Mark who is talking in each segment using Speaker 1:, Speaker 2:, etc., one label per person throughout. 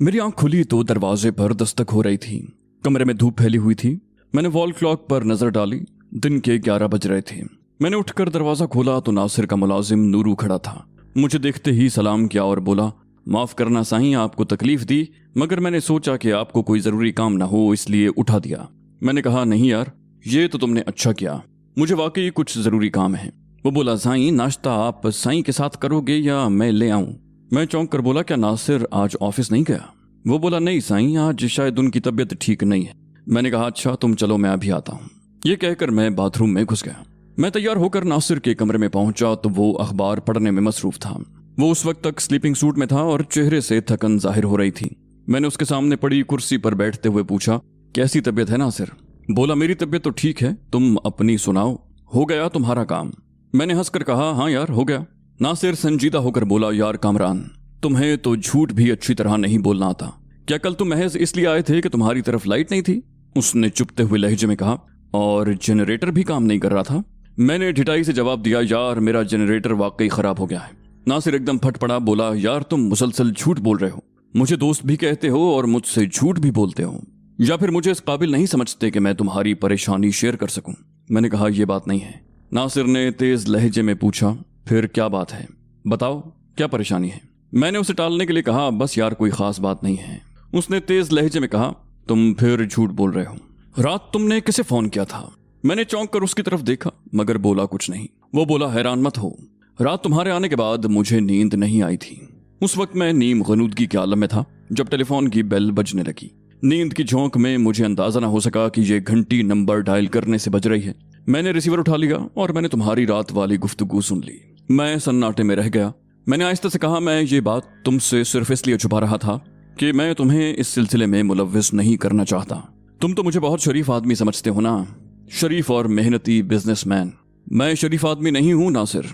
Speaker 1: मेरी आंख खुली तो दरवाजे पर दस्तक हो रही थी। कमरे में धूप फैली हुई थी। मैंने वॉल क्लॉक पर नजर डाली। दिन के 11 बज रहे थे। मैंने उठकर दरवाजा खोला तो नासिर का मुलाजिम नूरू खड़ा था। मुझे देखते ही सलाम किया और बोला, माफ करना साईं, आपको तकलीफ दी, मगर मैंने सोचा कि आपको कोई जरूरी काम ना हो इसलिए उठा दिया। मैंने कहा, नहीं यार, ये तो तुमने अच्छा किया, मुझे वाकई कुछ जरूरी काम है। वो बोला, साईं नाश्ता आप साईं के साथ करोगे या मैं ले आऊं? मैं चौंक कर बोला, क्या नासिर आज ऑफिस नहीं गया? वो बोला, नहीं साईं, आज शायद उनकी तबीयत ठीक नहीं है। मैंने कहा, अच्छा तुम चलो, मैं अभी आता हूँ। ये कहकर मैं बाथरूम में घुस गया। मैं तैयार होकर नासिर के कमरे में पहुंचा तो वो अखबार पढ़ने में मसरूफ था। वो उस वक्त तक स्लीपिंग सूट में था और चेहरे से थकन जाहिर हो रही थी। मैंने उसके सामने पड़ी कुर्सी पर बैठते हुए पूछा, कैसी तबीयत है नासिर? बोला, मेरी तबीयत तो ठीक है, तुम अपनी सुनाओ, हो गया तुम्हारा काम? मैंने हंसकर कहा, हाँ यार हो गया। नासिर संजीदा होकर बोला, यार कामरान, तुम्हें तो झूठ भी अच्छी तरह नहीं बोलना आता। क्या कल तुम महज इसलिए आए थे कि तुम्हारी तरफ लाइट नहीं थी? उसने चुपते हुए लहजे में कहा, और जनरेटर भी काम नहीं कर रहा था? मैंने ढिठाई से जवाब दिया, यार मेरा जनरेटर वाकई खराब हो गया है। नासिर एकदम फट पड़ा, बोला, यार तुम मुसलसल झूठ बोल रहे हो, मुझे दोस्त भी कहते हो और मुझसे झूठ भी बोलते हो, या फिर मुझे इस काबिल नहीं समझते कि मैं तुम्हारी परेशानी शेयर कर सकूं? मैंने कहा, यह बात नहीं है। नासिर ने तेज लहजे में पूछा, फिर क्या बात है, बताओ क्या परेशानी है? मैंने उसे टालने के लिए कहा, बस यार कोई खास बात नहीं है। उसने तेज लहजे में कहा, तुम फिर झूठ बोल रहे हो, रात तुमने किसे फोन किया था? मैंने चौंक कर उसकी तरफ देखा मगर बोला कुछ नहीं। वो बोला, हैरान मत हो, रात तुम्हारे आने के बाद मुझे नींद नहीं आई थी। उस वक्त मैं नीम गनूदगी के आलम में था जब टेलीफोन की बेल बजने लगी। नींद की झोंक में मुझे अंदाजा न हो सका कि ये घंटी नंबर डायल करने से बज रही है। मैंने रिसीवर उठा लिया और मैंने तुम्हारी रात वाली गुफ्तगू सुन ली। मैं सन्नाटे में रह गया। मैंने आहिस्ता से कहा, मैं ये बात तुमसे सिर्फ इसलिए छुपा रहा था कि मैं तुम्हें इस सिलसिले में मुलव्विस नहीं करना चाहता। तुम तो मुझे बहुत शरीफ आदमी समझते हो ना, शरीफ और मेहनती बिजनेसमैन। मैं शरीफ आदमी नहीं हूं नासिर,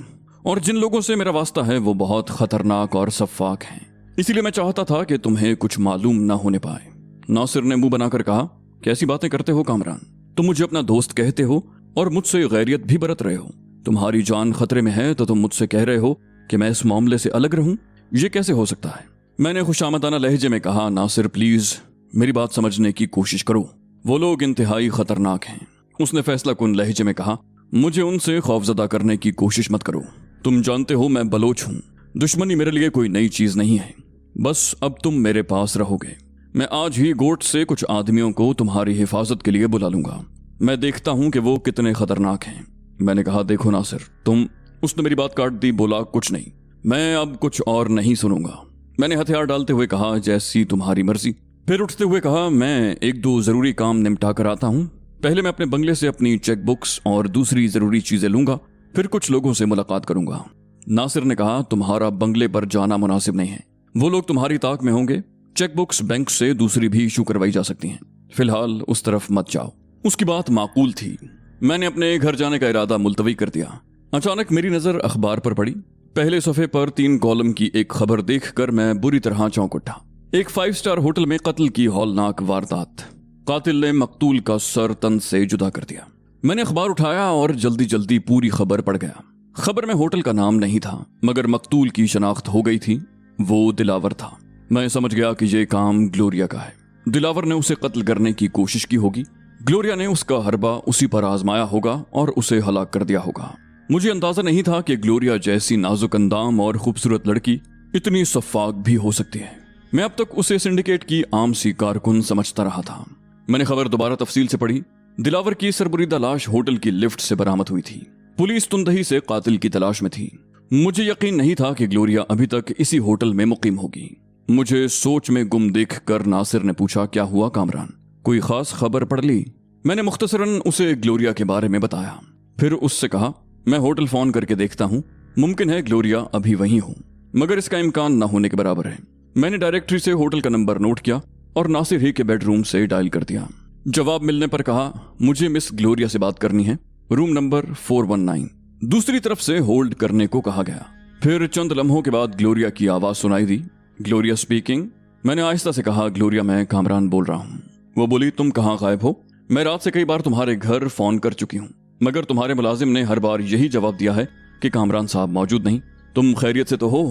Speaker 1: और जिन लोगों से मेरा वास्ता है वो बहुत खतरनाक और सफाक हैं। इसीलिए मैं चाहता था कि तुम्हें कुछ मालूम ना होने पाए। नासिर ने मुंह बनाकर कहा, कैसी बातें करते हो कामरान? तुम मुझे अपना दोस्त कहते हो और मुझसे गैरियत भी बरत रहे हो। तुम्हारी जान खतरे में है तो तुम मुझसे कह रहे हो कि मैं इस मामले से अलग रहूं? ये कैसे हो सकता है? मैंने खुशामदाना लहजे में कहा, नासिर प्लीज मेरी बात समझने की कोशिश करो, वो लोग इंतहाई खतरनाक हैं। उसने फैसला कुन लहजे में कहा, मुझे उनसे खौफजदा करने की कोशिश मत करो। तुम जानते हो मैं बलोच हूं। दुश्मनी मेरे लिए कोई नई चीज नहीं है। बस अब तुम मेरे पास रहोगे। मैं आज ही गोट से कुछ आदमियों को तुम्हारी हिफाजत के लिए बुला लूंगा। मैं देखता हूं कि वो कितने खतरनाक हैं। मैंने कहा, देखो नासिर तुम। उसने मेरी बात काट दी, बोला, कुछ नहीं, मैं अब कुछ और नहीं सुनूंगा। मैंने हथियार डालते हुए कहा, जैसी तुम्हारी मर्जी। फिर उठते हुए कहा, मैं एक दो जरूरी काम निपटा कर आता हूं। पहले मैं अपने बंगले से अपनी चेक बुक्स और दूसरी जरूरी चीजें लूंगा, फिर कुछ लोगों से मुलाकात करूंगा। नासिर ने कहा, तुम्हारा बंगले पर जाना मुनासिब नहीं है। वो लोग तुम्हारी ताक में होंगे। चेक बुक्स बैंक से दूसरी भी इशू करवाई जा सकती हैं। फिलहाल उस तरफ मत जाओ। उसकी बात माकूल थी। मैंने अपने घर जाने का इरादा मुलतवी कर दिया। अचानक मेरी नजर अखबार पर पड़ी। पहले सफ़े पर 3 कॉलम की एक खबर देखकर मैं बुरी तरह चौंक उठा। एक 5 स्टार होटल में कत्ल की हौलनाक वारदात। कातिल ने मकतूल का सर तन से जुदा कर दिया। मैंने अखबार उठाया और जल्दी जल्दी पूरी खबर पढ़ गया। खबर में होटल का नाम नहीं था, मगर मकतूल की शनाख्त हो गई थी। वो दिलावर था। मैं समझ गया कि यह काम ग्लोरिया का है। दिलावर ने उसे कत्ल करने की कोशिश की होगी। ग्लोरिया ने उसका हरबा उसी पर आजमाया होगा और उसे हलाक कर दिया होगा। मुझे अंदाजा नहीं था कि ग्लोरिया जैसी नाजुक अंदाम और खूबसूरत लड़की इतनी सफाक भी हो सकती है। मैं अब तक उसे सिंडिकेट की आम सी कारकुन समझता रहा था। मैंने खबर दोबारा तफसील से पढ़ी। दिलावर की सरबुरीदा लाश होटल की लिफ्ट से बरामद हुई थी। पुलिस तुंदही से कातिल की तलाश में थी। मुझे यकीन नहीं था कि ग्लोरिया अभी तक इसी होटल में मुकीम होगी। मुझे सोच में गुम देखकर नासिर ने पूछा, क्या हुआ कामरान, कोई खास खबर पढ़ ली? मैंने मुख्तसरन उसे ग्लोरिया के बारे में बताया। फिर उससे कहा, मैं होटल फोन करके देखता हूँ, मुमकिन है ग्लोरिया अभी वहीं हो, मगर इसका इम्कान न होने के बराबर है। मैंने डायरेक्टरी से होटल का नंबर नोट किया और नासिर ही के बेडरूम से डायल कर दिया। जवाब मिलने पर कहा, मुझे मिस ग्लोरिया से बात करनी है, रूम नंबर 419। दूसरी तरफ से होल्ड करने को कहा गया। फिर चंद लम्हों के बाद ग्लोरिया की आवाज सुनाई दी। Gloria speaking. मैंने आहिस्ता से कहा, ग्लोरिया मैं कामरान बोल रहा हूँ। वो बोली, तुम कहाँ गायब हो? मैं रात से कई बार तुम्हारे घर फोन कर चुकी हूँ, मगर तुम्हारे मुलाजिम ने हर बार यही जवाब दिया है कि कामरान साहब मौजूद नहीं। तुम खैरियत से तो हो?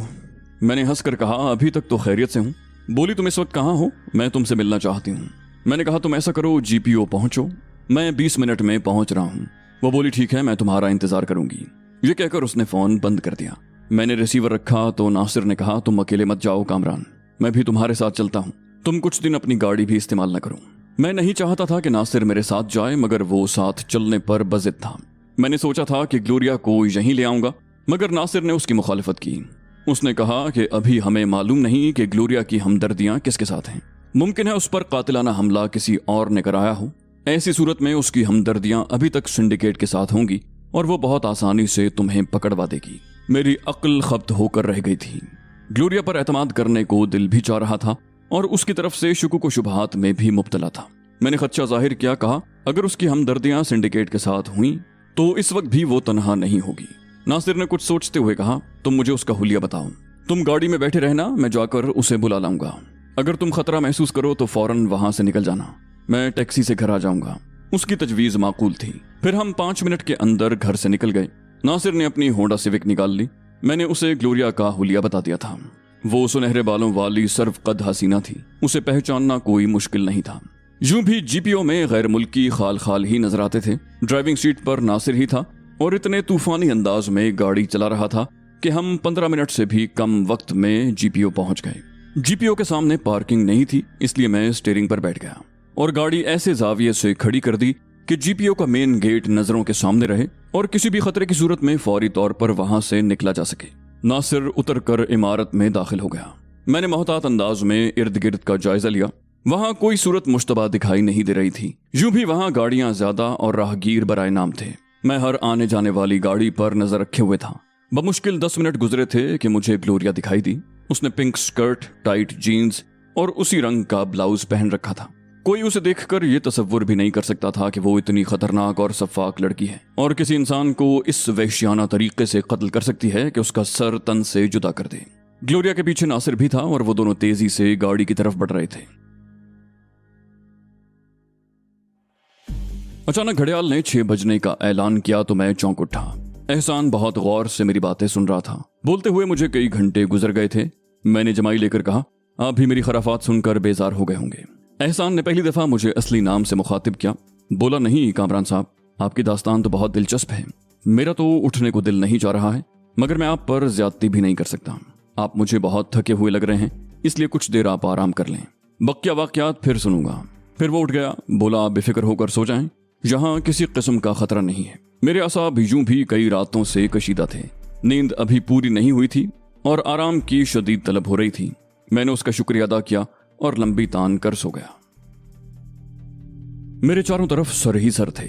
Speaker 1: मैंने हंसकर कहा, अभी तक तो खैरियत से हूँ, बोली तुम इस वक्त कहाँ हो, मैं तुमसे मिलना चाहती हूँ। मैंने कहा तुम ऐसा करो जीपीओ पहुंचो, मैं 20 मिनट में पहुंच रहा हूँ। वो बोली ठीक है, मैं तुम्हारा इंतजार करूंगी। ये कहकर उसने फोन बंद कर दिया। मैंने रिसीवर रखा तो नासिर ने कहा तुम अकेले मत जाओ कामरान, मैं भी तुम्हारे साथ चलता हूँ। तुम कुछ दिन अपनी गाड़ी भी इस्तेमाल न करो। मैं नहीं चाहता था कि नासिर मेरे साथ जाए, मगर वो साथ चलने पर बज़िद था। मैंने सोचा था कि ग्लोरिया को यहीं ले आऊंगा, मगर नासिर ने उसकी मुखालिफत की। उसने कहा कि अभी हमें मालूम नहीं कि ग्लोरिया की हमदर्दियां किसके साथ हैं। मुमकिन है उस पर कातिलाना हमला किसी और ने कराया हो। ऐसी सूरत में उसकी हमदर्दियां अभी तक सिंडिकेट के साथ होंगी और वो बहुत आसानी से तुम्हें पकड़वा देगी। मेरी अक्ल खप्त होकर रह गई थी। ग्लोरिया पर एतमाद करने को दिल भी चाह रहा था और उसकी तरफ से शुकुक व शुबहात में भी मुब्तला था। मैंने खदशा जाहिर किया, कहा अगर उसकी हमदर्दियां सिंडिकेट के साथ हुई तो इस वक्त भी वो तनहा नहीं होगी। नासिर ने कुछ सोचते हुए कहा तुम मुझे उसका हुलिया बताओ, तुम गाड़ी में बैठे रहना, मैं जाकर उसे बुला लाऊंगा। अगर तुम खतरा महसूस करो तो फौरन वहां से निकल जाना, मैं टैक्सी से घर आ जाऊंगा। उसकी तजवीज माकूल थी। फिर हम 5 मिनट के अंदर घर से निकल गए। नासिर ने अपनी होंडा सिविक निकाल ली। मैंने उसे ग्लोरिया का हुलिया बता दिया था। वो सुनहरे बालों वाली सर्वकद हसीना थी, उसे पहचानना कोई मुश्किल नहीं था। यूं भी जीपीओ में गैर मुल्की खाल खाल ही नजर आते थे। ड्राइविंग सीट पर नासिर ही था और इतने तूफानी अंदाज में गाड़ी चला रहा था कि हम 15 मिनट से भी कम वक्त में जीपीओ पहुंच गए। जीपीओ के सामने पार्किंग नहीं थी, इसलिए मैं स्टीयरिंग पर बैठ गया और गाड़ी ऐसे जाविये से खड़ी कर दी कि जीपीओ का मेन गेट नजरों के सामने रहे और किसी भी खतरे की सूरत में फौरी तौर पर वहां से निकला जा सके। नासिर उतरकर इमारत में दाखिल हो गया। मैंने मोहतात अंदाज में इर्द गिर्द का जायजा लिया। वहां कोई सूरत मुश्तबा दिखाई नहीं दे रही थी। यूं भी वहां गाड़ियां ज्यादा और राहगीर बराए नाम थे। मैं हर आने जाने वाली गाड़ी पर नजर रखे हुए था। बमुश्किल 10 मिनट गुजरे थे कि मुझे ग्लोरिया दिखाई दी। उसने पिंक स्कर्ट, टाइट जीन्स और उसी रंग का ब्लाउज पहन रखा था। कोई उसे देखकर यह तसव्वुर भी नहीं कर सकता था कि वो इतनी खतरनाक और सफाक लड़की है और किसी इंसान को इस वहशियाना तरीके से कत्ल कर सकती है कि उसका सर तन से जुदा कर दे। ग्लोरिया के पीछे नासिर भी था और वो दोनों तेजी से गाड़ी की तरफ बढ़ रहे थे। अचानक घड़ियाल ने 6 बजने का ऐलान किया तो मैं चौंक उठा। एहसान बहुत गौर से मेरी बातें सुन रहा था। बोलते हुए मुझे कई घंटे गुजर गए थे। मैंने जमाई लेकर कहा आप भी मेरी खराफात सुनकर बेजार हो गए होंगे। एहसान ने पहली दफा मुझे असली नाम से मुखातिब किया। बोला नहीं कामरान साहब, आपकी दास्तान तो बहुत दिलचस्प है। मेरा तो उठने को दिल नहीं चाह रहा है, मगर मैं आप पर ज्यादती भी नहीं कर सकता। आप मुझे बहुत थके हुए लग रहे हैं, इसलिए कुछ देर आप आराम कर लें। बकिया वाकयात फिर सुनूंगा। फिर वो उठ गया। बोला आप बेफिक्र होकर सो जाएं, जहां किसी किस्म का खतरा नहीं है। मेरे असाब यूं भी कई रातों से कशीदा थे। नींद अभी पूरी नहीं हुई थी और आराम की शदीद तलब हो रही थी। मैंने उसका शुक्रिया अदा किया और लंबी तान कर सो गया। मेरे चारों तरफ सर ही सर थे।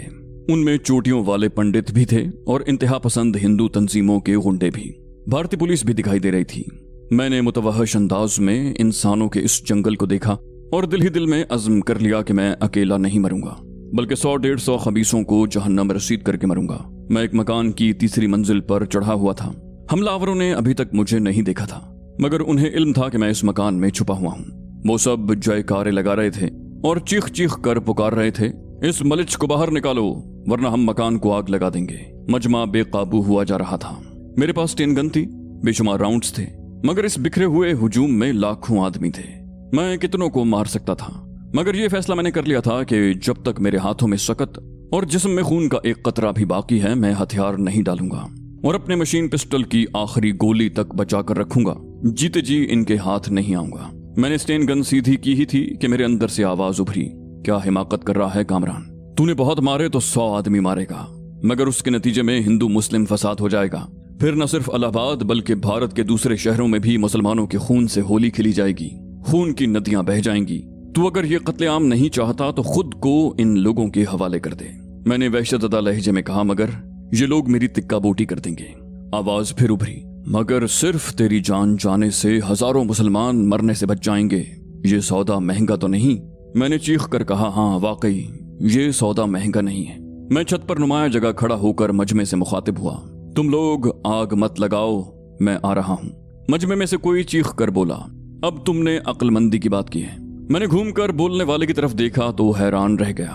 Speaker 1: उनमें चोटियों वाले पंडित भी थे और इंतहा पसंद हिंदू तंजीमों के गुंडे भी। भारतीय पुलिस भी दिखाई दे रही थी। मैंने मुतवहश अंदाज में इंसानों के इस जंगल को देखा और दिल ही दिल में अज़्म कर लिया कि मैं अकेला नहीं मरूंगा, बल्कि 100-150 खबीसों को जहन्नम रसीद करके मरूंगा। मैं एक मकान की तीसरी मंजिल पर चढ़ा हुआ था। हमलावरों ने अभी तक मुझे नहीं देखा था, मगर उन्हें इल्म था कि मैं इस मकान में छुपा हुआ हूँ। वो सब जयकारे लगा रहे थे और चीख चीख कर पुकार रहे थे, इस मलिच को बाहर निकालो वरना हम मकान को आग लगा देंगे। मजमा बेकाबू हुआ जा रहा था। मेरे पास 10 गन थी, बेशुमार राउंड्स थे, मगर इस बिखरे हुए हुजूम में लाखों आदमी थे। मैं कितनों को मार सकता था, मगर यह फैसला मैंने कर लिया था कि जब तक मेरे हाथों में सकत और जिस्म में खून का एक कतरा भी बाकी है, मैं हथियार नहीं डालूंगा और अपने मशीन पिस्टल की आखिरी गोली तक बचा कर रखूंगा। जीते जी इनके हाथ नहीं आऊंगा। मैंने स्टेन गन सीधी की ही थी कि मेरे अंदर से आवाज उभरी, क्या हिमाकत कर रहा है कामरान? तूने बहुत मारे तो 100 आदमी मारेगा, मगर उसके नतीजे में हिंदू मुस्लिम फसाद हो जाएगा। फिर न सिर्फ इलाहाबाद बल्कि भारत के दूसरे शहरों में भी मुसलमानों के खून से होली खिली जाएगी, खून की नदियां बह जाएंगी। तू अगर ये कत्लेआम नहीं चाहता तो खुद को इन लोगों के हवाले कर दे। मैंने वहशतज़दा लहजे में कहा, मगर ये लोग मेरी तिक्का बोटी कर देंगे। आवाज फिर उभरी, मगर सिर्फ तेरी जान जाने से हजारों मुसलमान मरने से बच जाएंगे। ये सौदा महंगा तो नहीं? मैंने चीख कर कहा, हाँ वाकई ये सौदा महंगा नहीं है। मैं छत पर नुमाया जगह खड़ा होकर मजमे से मुखातिब हुआ, तुम लोग आग मत लगाओ, मैं आ रहा हूँ। मजमे में से कोई चीख कर बोला, अब तुमने अक्लमंदी की बात की है। मैंने घूमकर बोलने वाले की तरफ देखा तो हैरान रह गया।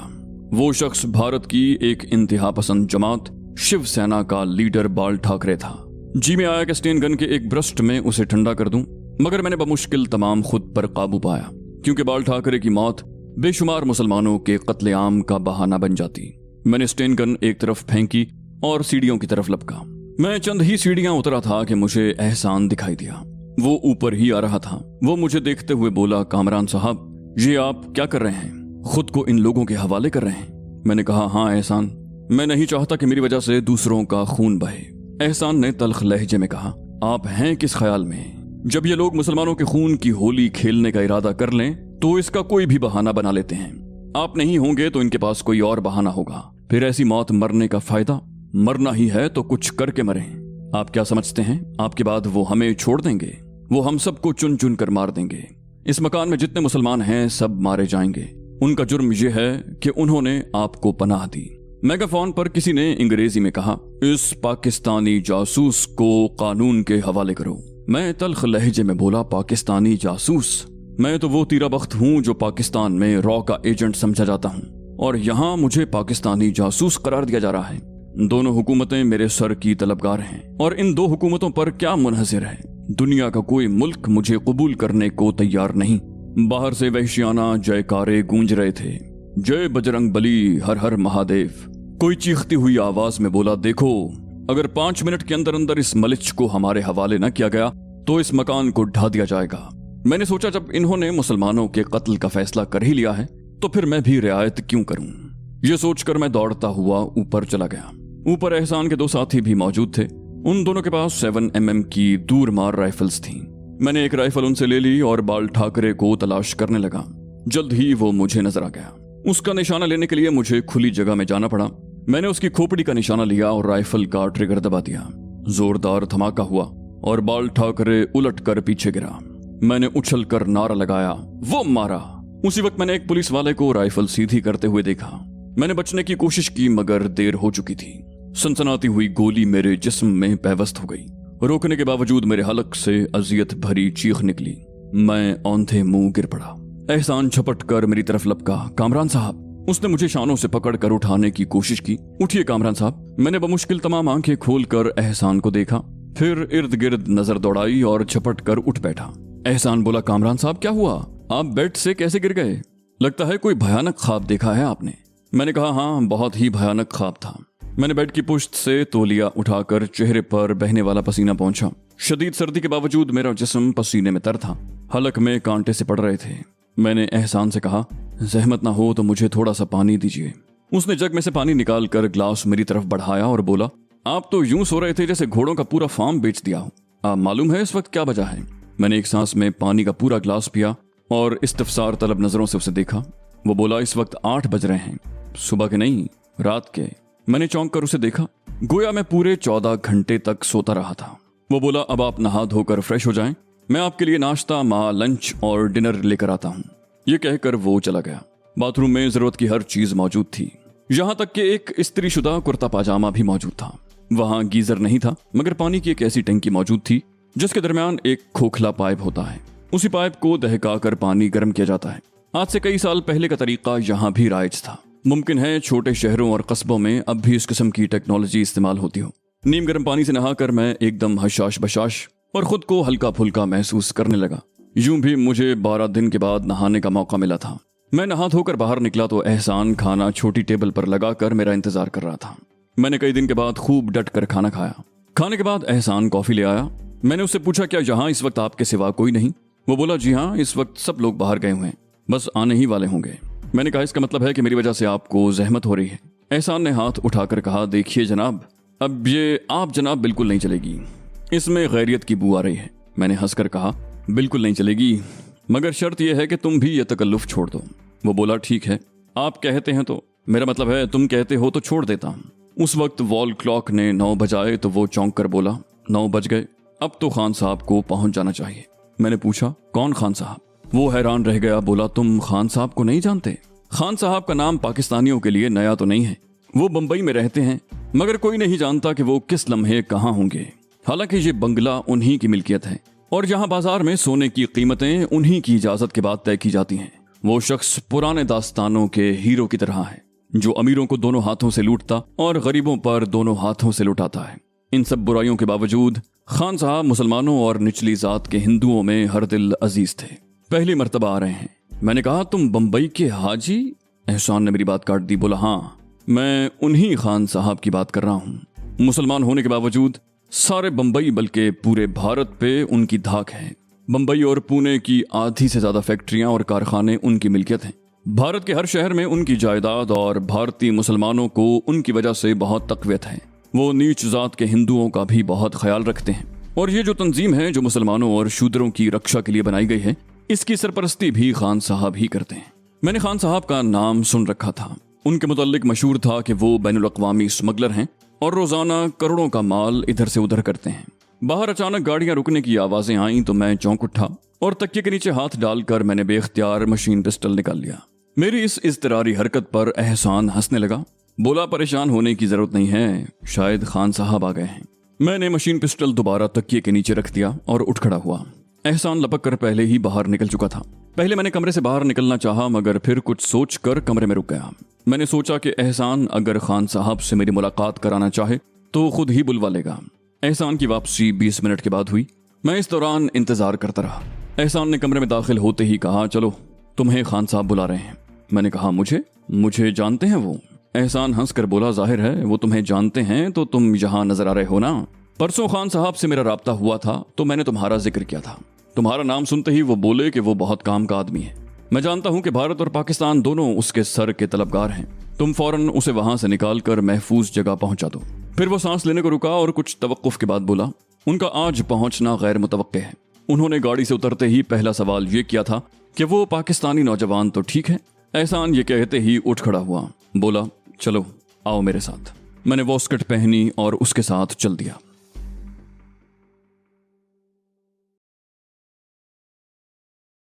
Speaker 1: वो शख्स भारत की एक इंतहा पसंद जमात शिवसेना का लीडर बाल ठाकरे था। जी में आया कि स्टेन गन के एक ब्रस्ट में उसे ठंडा कर दूं। मगर मैंने बमुश्किल तमाम खुद पर काबू पाया, क्योंकि बाल ठाकरे की मौत बेशुमार मुसलमानों के कत्लेआम का बहाना बन जाती। मैंने स्टेन गन एक तरफ फेंकी और सीढ़ियों की तरफ लपका। मैं चंद ही सीढ़ियां उतरा था कि मुझे एहसान दिखाई दिया। वो ऊपर ही आ रहा था। वो मुझे देखते हुए बोला, कामरान साहब, ये आप क्या कर रहे हैं? खुद को इन लोगों के हवाले कर रहे हैं? मैंने कहा, हाँ एहसान, मैं नहीं चाहता कि मेरी वजह से दूसरों का खून बहे। एहसान ने तल्ख लहजे में कहा, आप हैं किस ख्याल में? जब ये लोग मुसलमानों के खून की होली खेलने का इरादा कर लें तो इसका कोई भी बहाना बना लेते हैं। आप नहीं होंगे तो इनके पास कोई और बहाना होगा। फिर ऐसी मौत मरने का फायदा? मरना ही है तो कुछ करके मरें। आप क्या समझते हैं आपके बाद वो हमें छोड़ देंगे? वो हम सबको चुन चुन कर मार देंगे। इस मकान में जितने मुसलमान हैं सब मारे जाएंगे। उनका जुर्म यह है कि उन्होंने आपको पनाह दी। मेगाफोन पर किसी ने अंग्रेजी में कहा, इस पाकिस्तानी जासूस को कानून के हवाले करो। मैं तल्ख लहजे में बोला, पाकिस्तानी जासूस? मैं तो वो तीरा बख्त हूँ जो पाकिस्तान में रॉ का एजेंट समझा जाता हूँ, और यहाँ मुझे पाकिस्तानी जासूस करार दिया जा रहा है। दोनों हुकूमतें मेरे सर की तलबगार हैं, और इन दो हुकूमतों पर क्या मुनहसिर है? दुनिया का कोई मुल्क मुझे कबूल करने को तैयार नहीं। बाहर से वहशियाना जयकारे गूंज रहे थे, जय बजरंग बली, हर हर महादेव। कोई चीखती हुई आवाज में बोला, देखो, अगर 5 मिनट के अंदर अंदर इस मलिच को हमारे हवाले न किया गया तो इस मकान को ढा दिया जाएगा। मैंने सोचा, जब इन्होंने मुसलमानों के कत्ल का फैसला कर ही लिया है तो फिर मैं भी रियायत क्यों करूं? ये सोचकर मैं दौड़ता हुआ ऊपर चला गया। ऊपर एहसान के 2 साथी भी मौजूद थे। उन दोनों के पास 7mm की दूर मार राइफल्स थीं। मैंने एक राइफल उनसे ले ली और बाल ठाकरे को तलाश करने लगा। जल्द ही वो मुझे नजर आ गया। उसका निशाना लेने के लिए मुझे खुली जगह में जाना पड़ा। मैंने उसकी खोपड़ी का निशाना लिया और राइफल का ट्रिगर दबा दिया। जोरदार धमाका हुआ और बाल ठाकरे उलट कर पीछे गिरा। मैंने उछल कर नारा लगाया, वो मारा। उसी वक्त मैंने एक पुलिस वाले को राइफल सीधी करते हुए देखा। मैंने बचने की कोशिश की मगर देर हो चुकी थी। सनसनाती हुई गोली मेरे जिस्म में पैवस्त हो गई। रोकने के बावजूद मेरे हलक से अजियत भरी चीख निकली। मैं औंधे मुंह गिर पड़ा। एहसान झपट कर मेरी तरफ लपका, कामरान साहब। उसने मुझे शानों से पकड़ कर उठाने की कोशिश की। उठिए कामरान साहब। मैंने बमुश्किल तमाम आंखें खोलकर एहसान को देखा, फिर इर्द गिर्द नजर दौड़ाई और झपट कर उठ बैठा। एहसान बोला, कामरान साहब क्या हुआ? आप बेड से कैसे गिर गए? लगता है कोई भयानक ख्वाब देखा है आपने। मैंने कहा, हाँ, बहुत ही भयानक ख्वाब था। मैंने बेड की पुश्त से तौलिया उठाकर चेहरे पर बहने वाला पसीना पोंछा। शदीद सर्दी के बावजूद मेरा जिस्म पसीने में तर था। हलक में कांटे से पड़ रहे थे। मैंने एहसान से कहा, जहमत ना हो तो मुझे थोड़ा सा पानी दीजिए। उसने जग में से पानी निकाल कर ग्लास मेरी तरफ बढ़ाया और बोला, आप तो यूं सो रहे थे जैसे घोड़ों का पूरा फार्म बेच दिया हो। आप मालूम है इस वक्त क्या बजा है? मैंने एक सांस में पानी का पूरा ग्लास पिया और इस्तफसार तलब नजरों से उसे देखा। वो बोला, इस वक्त 8 बज रहे हैं, सुबह के नहीं, रात के। मैंने चौंक कर उसे देखा। गोया मैं पूरे 14 घंटे तक सोता रहा था। वो बोला, अब आप नहा धोकर फ्रेश हो जाएं, मैं आपके लिए नाश्ता, लंच और डिनर लेकर आता हूँ। ये कहकर वो चला गया। बाथरूम में जरूरत की हर चीज मौजूद थी, यहाँ तक कि एक इस्त्रीशुदा कुर्ता पाजामा भी मौजूद था। वहाँ गीजर नहीं था, मगर पानी की एक ऐसी टंकी मौजूद थी जिसके दरमियान एक खोखला पाइप होता है। उसी पाइप को दहकाकर पानी गर्म किया जाता है। आज से कई साल पहले का तरीका यहाँ भी राइज था। मुमकिन है छोटे शहरों और कस्बों में अब भी इस किस्म की टेक्नोलॉजी इस्तेमाल होती हो। नीम गर्म पानी से नहाकर मैं एकदम हशाश बशाश और खुद को हल्का फुल्का महसूस करने लगा। यूं भी मुझे 12 दिन के बाद नहाने का मौका मिला था। मैं नहा धोकर बाहर निकला तो एहसान खाना छोटी टेबल पर लगाकर मेरा इंतजार कर रहा था। मैंने कई दिन के बाद खूब डट कर खाना खाया। खाने के बाद एहसान कॉफी ले आया। मैंने उससे पूछा, क्या यहाँ इस वक्त आपके सिवा कोई नहीं? वो बोला, जी हाँ, इस वक्त सब लोग बाहर गए हुए हैं, बस आने ही वाले होंगे। मैंने कहा, इसका मतलब है कि मेरी वजह से आपको जहमत हो रही है। एहसान ने हाथ उठाकर कहा, देखिए जनाब, अब ये आप जनाब बिल्कुल नहीं चलेगी, इसमें गैरियत की बू आ रही है। मैंने हंसकर कहा, बिल्कुल नहीं चलेगी, मगर शर्त यह है कि तुम भी ये तकल्लुफ छोड़ दो। वो बोला, ठीक है, आप कहते हैं तो, मेरा मतलब है तुम कहते हो तो छोड़ देता हूँ। उस वक्त वॉल क्लॉक ने 9 बजाए तो वो चौंक कर बोला, 9 बज गए, अब तो खान साहब को पहुंच जाना चाहिए। मैंने पूछा, कौन खान साहब? वो हैरान रह गया, बोला, तुम खान साहब को नहीं जानते? खान साहब का नाम पाकिस्तानियों के लिए नया तो नहीं है। वो बंबई में रहते हैं, मगर कोई नहीं जानता कि वो किस लम्हे कहाँ होंगे। हालांकि ये बंगला उन्हीं की मिल्कियत है और यहाँ बाजार में सोने की कीमतें उन्हीं की इजाजत के बाद तय की जाती हैं। वो शख्स पुराने दास्तानों के हीरो की तरह है, जो अमीरों को दोनों हाथों से लूटता और गरीबों पर दोनों हाथों से लुटाता है। इन सब बुराइयों के बावजूद खान साहब मुसलमानों और निचली जात के हिंदुओं में हर दिल अजीज थे। पहली मर्तबा आ रहे हैं। मैंने कहा, तुम बंबई के हाजी? एहसान ने मेरी बात काट दी, बोला, हाँ, मैं उन्हीं खान साहब की बात कर रहा हूँ। मुसलमान होने के बावजूद सारे बंबई बल्कि पूरे भारत पे उनकी धाक है। बंबई और पुणे की आधी से ज्यादा फैक्ट्रियां और कारखाने उनकी मिल्कियत हैं। भारत के हर शहर में उनकी जायदाद और भारतीय मुसलमानों को उनकी वजह से बहुत तकवीत है। वो नीच जात के हिंदुओं का भी बहुत ख्याल रखते हैं और ये जो तंजीम है जो मुसलमानों और शूद्रों की रक्षा के लिए बनाई गई है, इसकी सरपरस्ती भी खान साहब ही करते हैं। मैंने खान साहब का नाम सुन रखा था। उनके मुताल्लिक मशहूर था कि वो बैनुल अक़वामी स्मगलर हैं और रोजाना करोड़ों का माल इधर से उधर करते हैं। बाहर अचानक गाड़ियां रुकने की आवाजें आईं तो मैं चौंक उठा और तकिए के नीचे हाथ डालकर मैंने बेख्तियार मशीन पिस्टल निकाल लिया। मेरी इस इज़्तिरारी हरकत पर एहसान हंसने लगा, बोला, परेशान होने की जरूरत नहीं है, शायद खान साहब आ गए हैं। मैंने मशीन पिस्टल दोबारा तकिए के नीचे रख दिया और उठ खड़ा हुआ। एहसान लपक कर पहले ही बाहर निकल चुका था। पहले मैंने कमरे से बाहर निकलना चाहा, मगर फिर कुछ सोच कर कमरे में रुक गया। मैंने सोचा कि एहसान अगर खान साहब से मेरी मुलाकात कराना चाहे तो खुद ही बुलवा लेगा। एहसान की वापसी 20 मिनट के बाद हुई। मैं इस दौरान इंतजार करता रहा। एहसान ने कमरे में दाखिल होते ही कहा, चलो, तुम्हें खान साहब बुला रहे हैं। मैंने कहा, मुझे जानते हैं वो? एहसान हंसकर बोला, जाहिर है वो तुम्हें जानते हैं तो तुम यहाँ नजर आ रहे हो ना। परसों खान साहब से मेरा राब्ता हुआ था तो मैंने तुम्हारा जिक्र किया था। तुम्हारा नाम सुनते ही वो बोले कि वो बहुत काम का आदमी है। मैं जानता हूं कि भारत और पाकिस्तान दोनों उसके सर के तलबगार हैं। तुम फौरन उसे वहां से निकाल कर महफूज जगह पहुंचा दो। फिर वो सांस लेने को रुका और कुछ तवक्कुफ के बाद बोला, उनका आज पहुंचना गैर मुतवक्के है। उन्होंने गाड़ी से उतरते ही पहला सवाल ये किया था कि वो पाकिस्तानी नौजवान तो ठीक है। एहसान ये कहते ही उठ खड़ा हुआ, बोला, चलो आओ मेरे साथ। मैंने वॉस्कट पहनी और उसके साथ चल दिया।